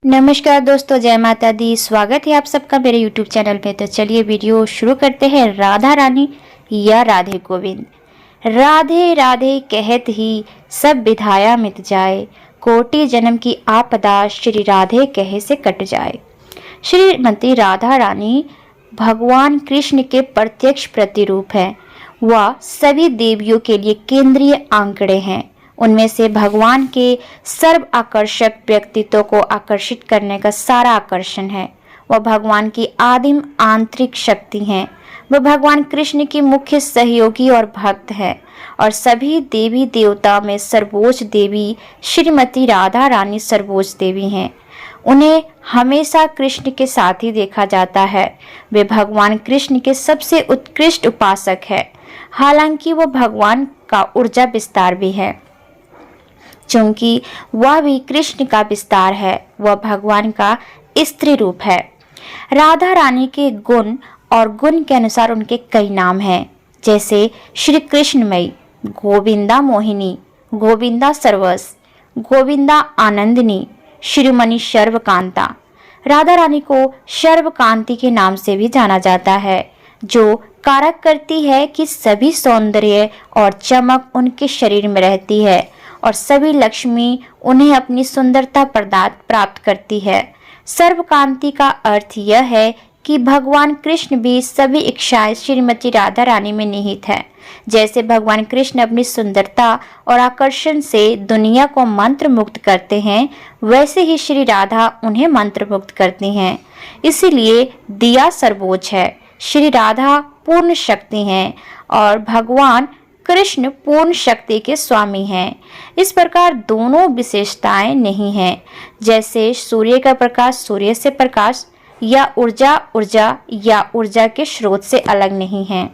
नमस्कार दोस्तों, जय माता दी। स्वागत है आप सबका मेरे YouTube चैनल पे। तो चलिए वीडियो शुरू करते हैं। राधा रानी या राधे गोविंद। राधे राधे कहत ही सब विधाया मिट जाए, कोटि जन्म की आपदा श्री राधे कहे से कट जाए। श्रीमती राधा रानी भगवान कृष्ण के प्रत्यक्ष प्रतिरूप है। वह सभी देवियों के लिए केंद्रीय आंकड़े हैं। उनमें से भगवान के सर्व आकर्षक व्यक्तित्व को आकर्षित करने का सारा आकर्षण है। वह भगवान की आदिम आंतरिक शक्ति हैं। वह भगवान कृष्ण की मुख्य सहयोगी और भक्त है और सभी देवी देवता में सर्वोच्च देवी श्रीमती राधा रानी सर्वोच्च देवी हैं। उन्हें हमेशा कृष्ण के साथ ही देखा जाता है। वे भगवान कृष्ण के सबसे उत्कृष्ट उपासक है। हालांकि वो भगवान का ऊर्जा विस्तार भी है, क्योंकि वह भी कृष्ण का विस्तार है। वह भगवान का स्त्री रूप है। राधा रानी के गुण और गुण के अनुसार उनके कई नाम हैं, जैसे श्री कृष्णमयी, गोविंदा मोहिनी, गोविंदा सर्वस, गोविंदा आनंदिनी, श्रीमणी सर्वकांता। राधा रानी को सर्वकांति के नाम से भी जाना जाता है, जो कारक करती है कि सभी सौंदर्य और चमक उनके शरीर में रहती है और सभी लक्ष्मी उन्हें अपनी सुंदरता प्राप्त करती है। सर्वकांति का अर्थ यह है कि भगवान कृष्ण भी सभी इच्छाएं श्रीमती राधा रानी में निहित है। जैसे भगवान कृष्ण अपनी सुंदरता और आकर्षण से दुनिया को मंत्र मुक्त करते हैं, वैसे ही श्री राधा उन्हें मंत्र मुक्त करती हैं। इसीलिए दिया सर्वोच्च है। श्री राधा पूर्ण शक्ति हैं और भगवान कृष्ण पूर्ण शक्ति के स्वामी हैं। इस प्रकार दोनों विशेषताएं नहीं हैं। जैसे सूर्य का प्रकाश सूर्य से प्रकाश या ऊर्जा के स्रोत से अलग नहीं है।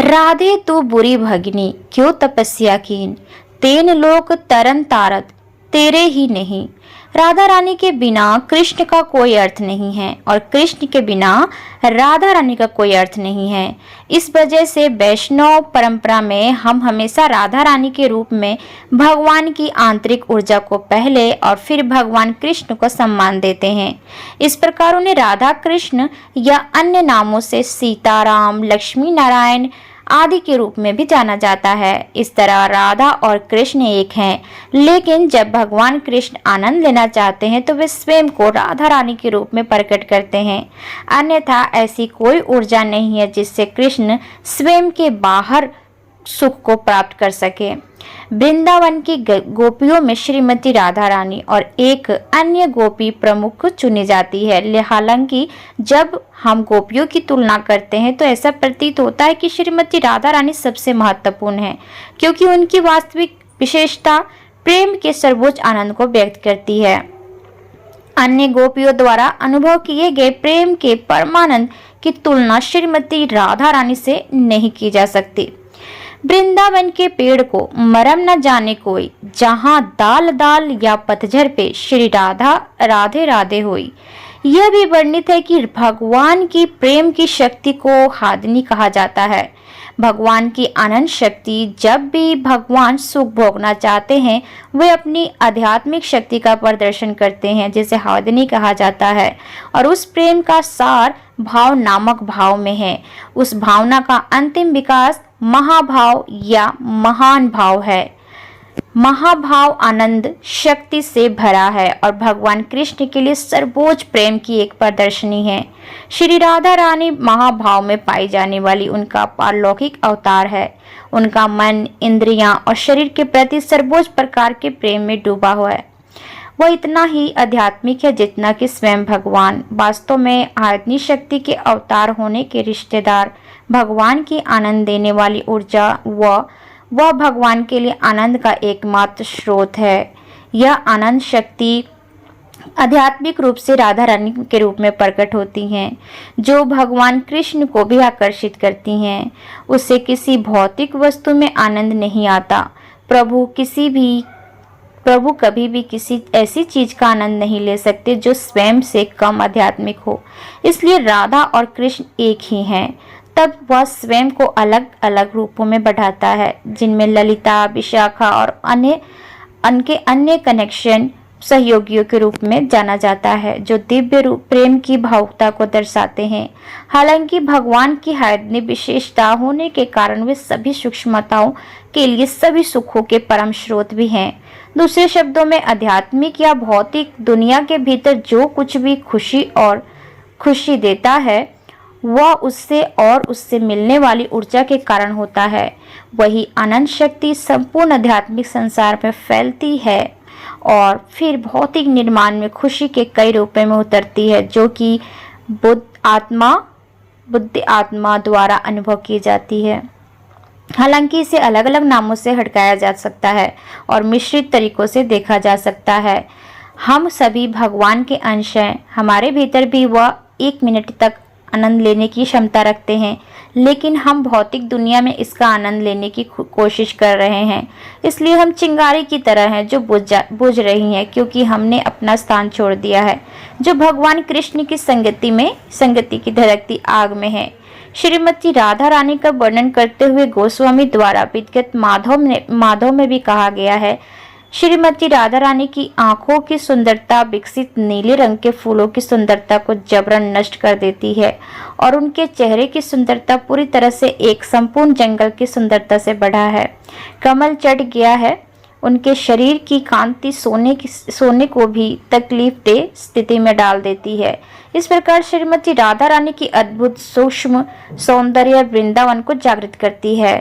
राधे तू बुरी भगिनी क्यों तपस्या कीन, तेन लोक तरन तारत तेरे ही नहीं। राधा रानी के बिना कृष्ण का कोई अर्थ नहीं है और कृष्ण के बिना राधा रानी का कोई अर्थ नहीं है। इस वजह से वैष्णव परंपरा में हम हमेशा राधा रानी के रूप में भगवान की आंतरिक ऊर्जा को पहले और फिर भगवान कृष्ण को सम्मान देते हैं। इस प्रकार उन्हें राधा कृष्ण या अन्य नामों से सीताराम, लक्ष्मी नारायण आदि के रूप में भी जाना जाता है। इस तरह राधा और कृष्ण एक हैं, लेकिन जब भगवान कृष्ण आनंद लेना चाहते हैं तो वे स्वयं को राधा रानी के रूप में प्रकट करते हैं। अन्यथा ऐसी कोई ऊर्जा नहीं है जिससे कृष्ण स्वयं के बाहर सुख को प्राप्त कर सके। वृंदावन की गोपियों में श्रीमती राधा रानी और एक अन्य गोपी प्रमुख चुनी जाती है। हालांकि जब हम गोपियों की तुलना करते हैं तो ऐसा प्रतीत होता है कि श्रीमती राधा रानी सबसे महत्वपूर्ण है, क्योंकि उनकी वास्तविक विशेषता प्रेम के सर्वोच्च आनंद को व्यक्त करती है। अन्य गोपियों द्वारा अनुभव किए गए प्रेम के परमानंद की तुलना श्रीमती राधा रानी से नहीं की जा सकती। वृंदावन के पेड़ को मरम न जाने कोई, जहाँ दाल दाल या पतझर पे श्री राधा राधे राधे होई। यह भी वर्णित है कि भगवान की प्रेम की शक्ति को हादिनी कहा जाता है। भगवान की अनंत शक्ति, जब भी भगवान सुख भोगना चाहते हैं वे अपनी आध्यात्मिक शक्ति का प्रदर्शन करते हैं, जिसे हादिनी कहा जाता है। और उस प्रेम का सार भाव नामक भाव में है। उस भावना का अंतिम विकास महाभाव या महान भाव है। महाभाव आनंद शक्ति से भरा है और भगवान कृष्ण के लिए सर्वोच्च प्रेम की एक प्रदर्शनी है। श्री राधा रानी महाभाव में पाई जाने वाली उनका पारलौकिक अवतार है। उनका मन, इंद्रियां और शरीर के प्रति सर्वोच्च प्रकार के प्रेम में डूबा हुआ है। वह इतना ही आध्यात्मिक है जितना कि स्वयं भगवान। वास्तव में आयतनी शक्ति के अवतार होने के रिश्तेदार भगवान की आनंद देने वाली ऊर्जा वह भगवान के लिए आनंद का एकमात्र स्रोत है। यह आनंद शक्ति आध्यात्मिक रूप से राधा रानी के रूप में प्रकट होती हैं, जो भगवान कृष्ण को भी आकर्षित करती हैं। उससे किसी भौतिक वस्तु में आनंद नहीं आता। प्रभु कभी भी किसी ऐसी चीज का आनंद नहीं ले सकते जो स्वयं से कम आध्यात्मिक हो। इसलिए राधा और कृष्ण एक ही हैं। तब वह स्वयं को अलग अलग रूपों में बढ़ाता है, जिनमें ललिता, विशाखा और अन्य कनेक्शन सहयोगियों के रूप में जाना जाता है, जो दिव्य रूप प्रेम की भावुकता को दर्शाते हैं। हालांकि भगवान की हायदनी विशेषता होने के कारण वे सभी सूक्ष्मताओं के लिए सभी सुखों के परम स्रोत भी हैं। दूसरे शब्दों में आध्यात्मिक या भौतिक दुनिया के भीतर जो कुछ भी खुशी देता है वह उससे और उससे मिलने ऊर्जा ऊर्जा के कारण होता है। वही अनंत शक्ति संपूर्ण आध्यात्मिक संसार में फैलती है और फिर भौतिक निर्माण में खुशी के कई रूपों में उतरती है, जो कि बुद्ध आत्मा द्वारा अनुभव की जाती है। हालांकि इसे अलग अलग नामों से हटकाया जा सकता है और मिश्रित तरीकों से देखा जा सकता है। हम सभी भगवान के अंश हैं। हमारे भीतर भी वह 1 मिनट तक आनंद लेने की क्षमता रखते हैं, लेकिन हम भौतिक दुनिया में इसका आनंद लेने की कोशिश कर रहे हैं। इसलिए हम चिंगारी की तरह हैं जो बुझ रही हैं, क्योंकि हमने अपना स्थान छोड़ दिया है जो भगवान कृष्ण की संगति की धड़कती आग में है। श्रीमती राधा रानी का वर्णन करते हुए गोस्वामी द्वारा विद्गत माधव में भी कहा गया है, श्रीमती राधा रानी की आंखों की सुंदरता विकसित नीले रंग के फूलों की सुंदरता को जबरन नष्ट कर देती है और उनके चेहरे की सुंदरता पूरी तरह से एक संपूर्ण जंगल की सुंदरता से बढ़ा है। कमल चढ़ गया है। उनके शरीर की कांति सोने को भी तकलीफ दे स्थिति में डाल देती है। इस प्रकार श्रीमती राधा रानी की अद्भुत सूक्ष्म सौंदर्य वृंदावन को जागृत करती है।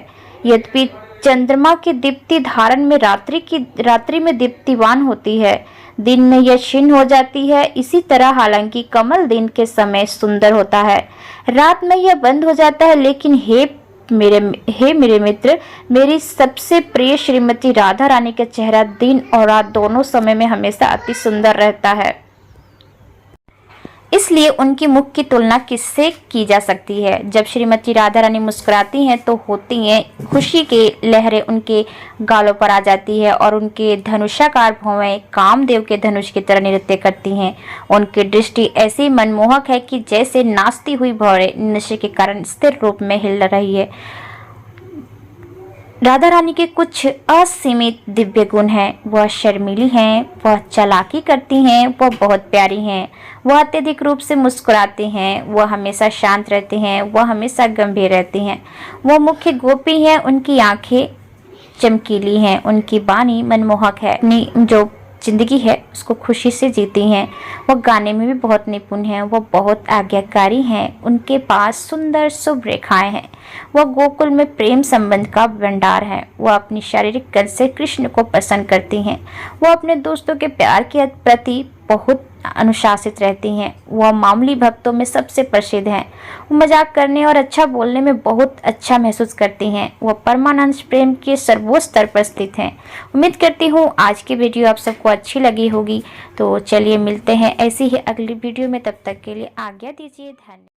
यद्यपि चंद्रमा की दीप्ति धारण में रात्रि में दीप्तिवान होती है, दिन में यह क्षीण हो जाती है। इसी तरह हालांकि कमल दिन के समय सुंदर होता है, रात में यह बंद हो जाता है। लेकिन हे मेरे मित्र, मेरी सबसे प्रिय श्रीमती राधा रानी का चेहरा दिन और रात दोनों समय में हमेशा अति सुंदर रहता है। इसलिए उनकी मुख की तुलना किससे की जा सकती है। जब श्रीमती राधा रानी मुस्कुराती हैं तो होती हैं खुशी की लहरें उनके गालों पर आ जाती है और उनके धनुषाकार भौहें कामदेव के धनुष की तरह नृत्य करती हैं। उनकी दृष्टि ऐसी मनमोहक है कि जैसे नाचती हुई भौरें नशे के कारण स्थिर रूप में हिल रही है। राधा रानी के कुछ असीमित दिव्य गुण हैं। वह शर्मीली हैं, वह चालाकी करती हैं, वह बहुत प्यारी हैं, वह अत्यधिक रूप से मुस्कुराती हैं, वह हमेशा शांत रहती हैं, वह हमेशा गंभीर रहती हैं, वह मुख्य गोपी हैं, उनकी आंखें चमकीली हैं, उनकी वाणी मनमोहक है, अपनी जो जिंदगी है उसको खुशी से जीती हैं। वह गाने में भी बहुत निपुण हैं, वह बहुत आज्ञाकारी हैं, उनके पास सुंदर शुभ रेखाएं हैं, वह गोकुल में प्रेम संबंध का भंडार है, वह अपनी शारीरिक गंध से कृष्ण को पसंद करती हैं, वह अपने दोस्तों के प्यार के प्रति बहुत अनुशासित रहती हैं, वह मामूली भक्तों में सबसे प्रसिद्ध हैं, वो मजाक करने और अच्छा बोलने में बहुत अच्छा महसूस करती हैं, वह परमानंद प्रेम के सर्वोच्च स्तर पर स्थित हैं। उम्मीद करती हूँ आज की वीडियो आप सबको अच्छी लगी होगी। तो चलिए मिलते हैं ऐसी ही अगली वीडियो में, तब तक के लिए आज्ञा दीजिए। धन्यवाद।